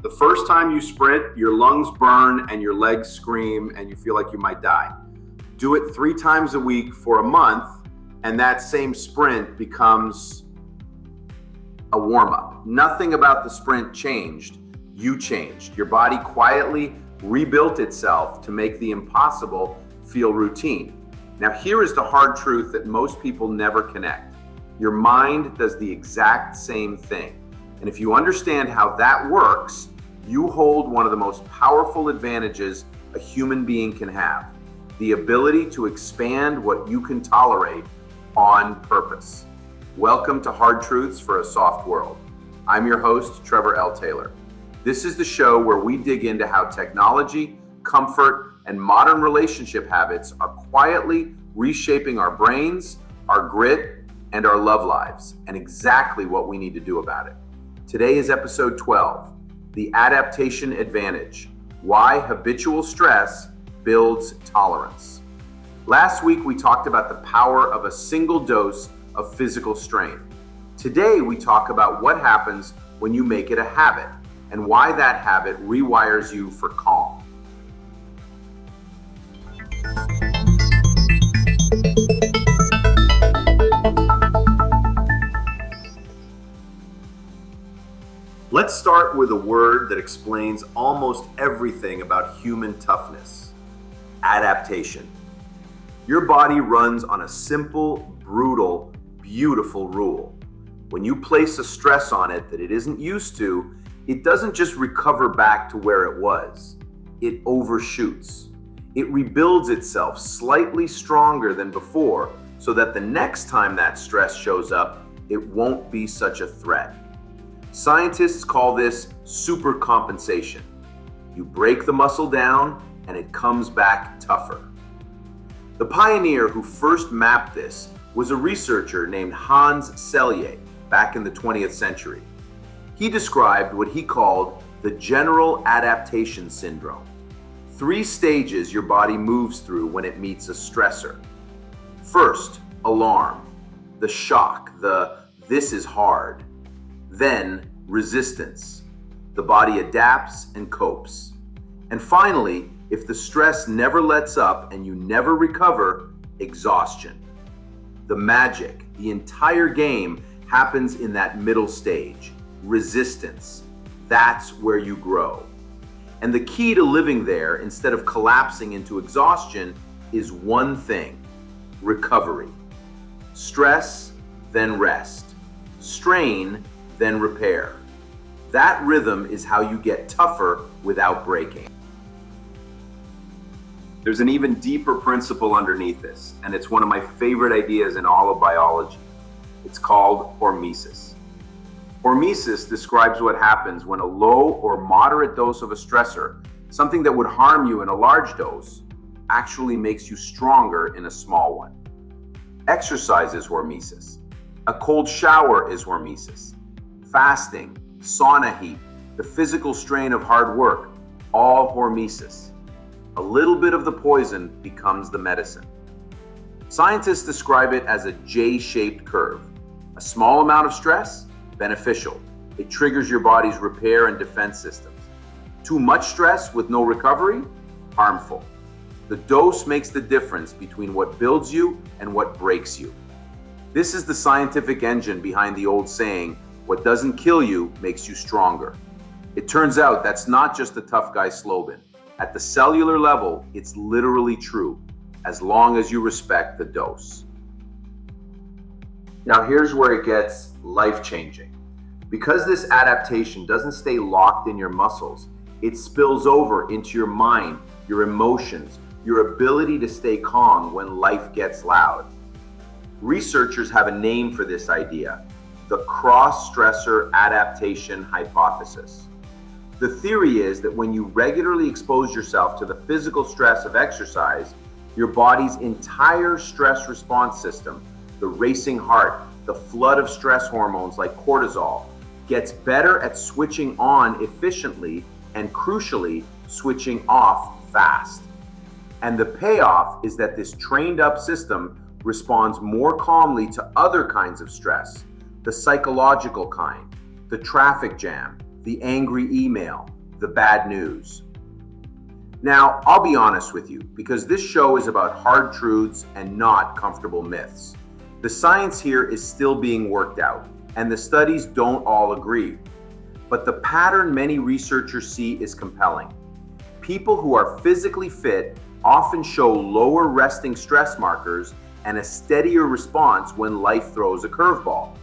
The first time you sprint, your lungs burn and your legs scream and you feel like you might die. Do it 3 times a week for a month, and that same sprint becomes a warm-up. Nothing about the sprint changed. You changed. Your body quietly rebuilt itself to make the impossible feel routine. Now, here is the hard truth that most people never connect. Your mind does the exact same thing. And if you understand how that works, you hold one of the most powerful advantages a human being can have: the ability to expand what you can tolerate on purpose. Welcome to Hard Truths for a Soft World. I'm your host, Trevor L Taylor. This is the show where we dig into how technology, comfort, and modern relationship habits are quietly reshaping our brains, our grit, and our love lives, and exactly what we need to do about it. Today is episode 12, The Adaptation Advantage: Why Habitual Stress Builds Tolerance. Last week, we talked about the power of a single dose of physical strain. Today, we talk about what happens when you make it a habit and why that habit rewires you for calm. Let's start with a word that explains almost everything about human toughness: adaptation. Your body runs on a simple, brutal, beautiful rule. When you place a stress on it that it isn't used to, it doesn't just recover back to where it was. It overshoots. It rebuilds itself slightly stronger than before so that the next time that stress shows up, it won't be such a threat. Scientists call this supercompensation. You break the muscle down and it comes back tougher. The pioneer who first mapped this was a researcher named Hans Selye back in the 20th century. He described what he called the general adaptation syndrome. 3 stages your body moves through when it meets a stressor. First, alarm, the shock, the "this is hard." Then, resistance. The body adapts and copes. And finally, if the stress never lets up and you never recover, exhaustion. The magic, the entire game happens in that middle stage, resistance. That's where you grow. And the key to living there instead of collapsing into exhaustion is one thing: recovery. Stress, then rest. Strain, then repair. That rhythm is how you get tougher without breaking. There's an even deeper principle underneath this, and it's one of my favorite ideas in all of biology. It's called hormesis. Hormesis describes what happens when a low or moderate dose of a stressor, something that would harm you in a large dose, actually makes you stronger in a small one. Exercise is hormesis. A cold shower is hormesis. Fasting, sauna heat, the physical strain of hard work, all hormesis. A little bit of the poison becomes the medicine. Scientists describe it as a J-shaped curve. A small amount of stress, beneficial. It triggers your body's repair and defense systems. Too much stress with no recovery, harmful. The dose makes the difference between what builds you and what breaks you. This is the scientific engine behind the old saying, "What doesn't kill you makes you stronger." It turns out that's not just a tough guy slogan. At the cellular level, it's literally true, as long as you respect the dose. Now here's where it gets life-changing. Because this adaptation doesn't stay locked in your muscles, it spills over into your mind, your emotions, your ability to stay calm when life gets loud. Researchers have a name for this idea: the cross-stressor adaptation hypothesis. The theory is that when you regularly expose yourself to the physical stress of exercise, your body's entire stress response system, the racing heart, the flood of stress hormones like cortisol, gets better at switching on efficiently and, crucially, switching off fast. And the payoff is that this trained up system responds more calmly to other kinds of stress: the psychological kind, the traffic jam, the angry email, the bad news. Now, I'll be honest with you, because this show is about hard truths and not comfortable myths. The science here is still being worked out, and the studies don't all agree. But the pattern many researchers see is compelling. People who are physically fit often show lower resting stress markers and a steadier response when life throws a curveball.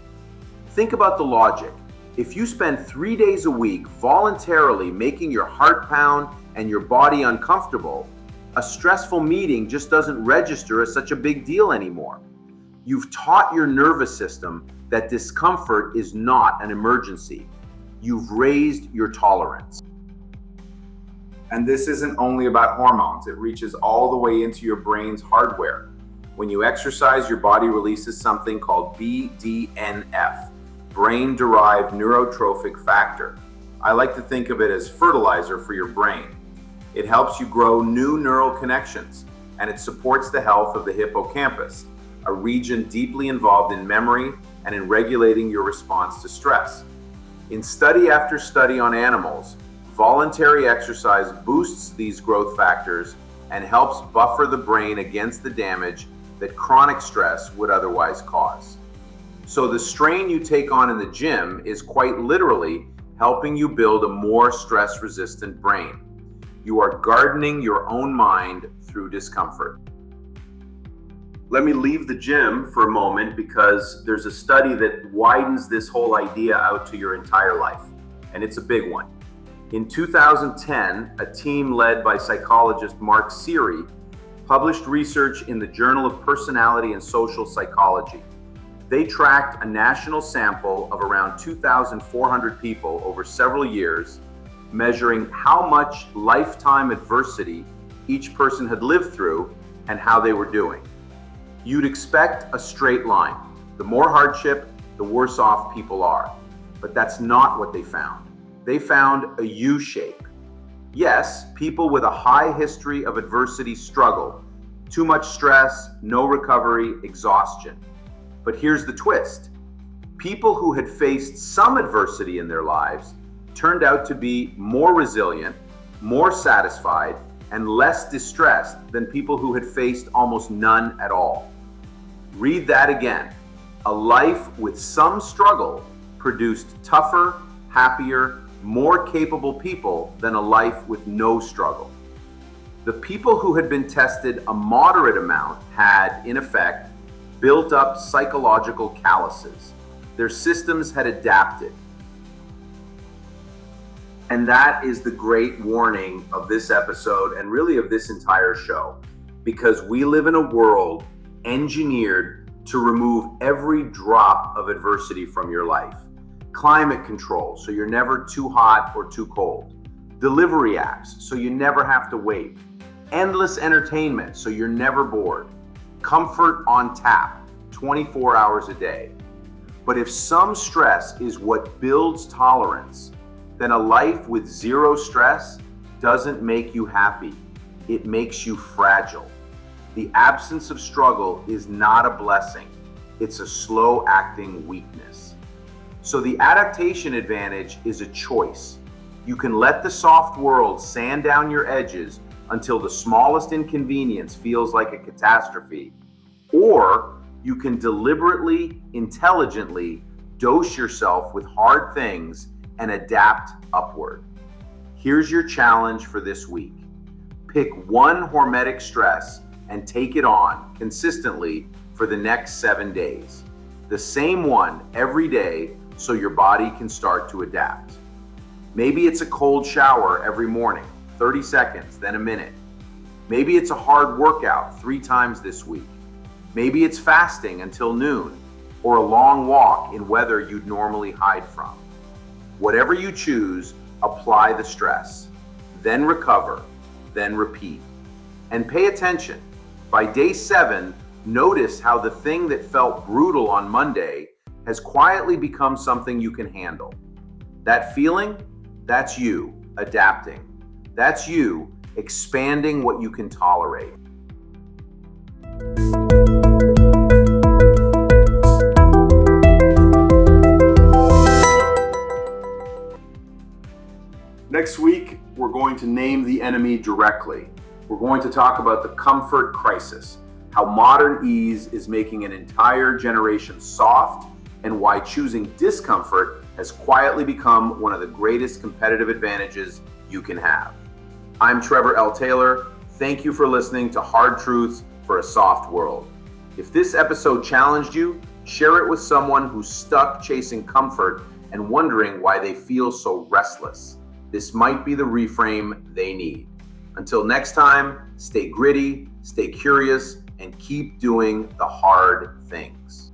Think about the logic. If you spend 3 days a week voluntarily making your heart pound and your body uncomfortable, a stressful meeting just doesn't register as such a big deal anymore. You've taught your nervous system that discomfort is not an emergency. You've raised your tolerance. And this isn't only about hormones, it reaches all the way into your brain's hardware. When you exercise, your body releases something called BDNF, brain-derived neurotrophic factor. I like to think of it as fertilizer for your brain. It helps you grow new neural connections, and it supports the health of the hippocampus, a region deeply involved in memory and in regulating your response to stress. In study after study on animals, voluntary exercise boosts these growth factors and helps buffer the brain against the damage that chronic stress would otherwise cause. So the strain you take on in the gym is quite literally helping you build a more stress-resistant brain. You are gardening your own mind through discomfort. Let me leave the gym for a moment because there's a study that widens this whole idea out to your entire life, and it's a big one. In 2010, a team led by psychologist Mark Seary published research in the Journal of Personality and Social Psychology. They tracked a national sample of around 2,400 people over several years, measuring how much lifetime adversity each person had lived through and how they were doing. You'd expect a straight line. The more hardship, the worse off people are. But that's not what they found. They found a U shape. Yes, people with a high history of adversity struggle. Too much stress, no recovery, exhaustion. But here's the twist. People who had faced some adversity in their lives turned out to be more resilient, more satisfied, and less distressed than people who had faced almost none at all. Read that again. A life with some struggle produced tougher, happier, more capable people than a life with no struggle. The people who had been tested a moderate amount had, in effect, built up psychological calluses. Their systems had adapted. And that is the great warning of this episode and really of this entire show, because we live in a world engineered to remove every drop of adversity from your life. Climate control, so you're never too hot or too cold. Delivery apps, so you never have to wait. Endless entertainment, so you're never bored. Comfort on tap, 24 hours a day. But if some stress is what builds tolerance, then a life with zero stress doesn't make you happy. It makes you fragile. The absence of struggle is not a blessing. It's a slow-acting weakness. So the adaptation advantage is a choice. You can let the soft world sand down your edges until the smallest inconvenience feels like a catastrophe, or you can deliberately, intelligently dose yourself with hard things and adapt upward. Here's your challenge for this week. Pick one hormetic stress and take it on consistently for the next 7 days. The same one every day so your body can start to adapt. Maybe it's a cold shower every morning, 30 seconds, then a minute. Maybe it's a hard workout 3 times this week. Maybe it's fasting until noon, or a long walk in weather you'd normally hide from. Whatever you choose, apply the stress, then recover, then repeat. And pay attention. By day 7, notice how the thing that felt brutal on Monday has quietly become something you can handle. That feeling, that's you adapting. That's you expanding what you can tolerate. Next week, we're going to name the enemy directly. We're going to talk about the comfort crisis, how modern ease is making an entire generation soft, and why choosing discomfort has quietly become one of the greatest competitive advantages you can have. I'm Trevor L Taylor. Thank you for listening to Hard Truths for a Soft World. If this episode challenged you, share it with someone who's stuck chasing comfort and wondering why they feel so restless. This might be the reframe they need. Until next time, stay gritty, stay curious, and keep doing the hard things.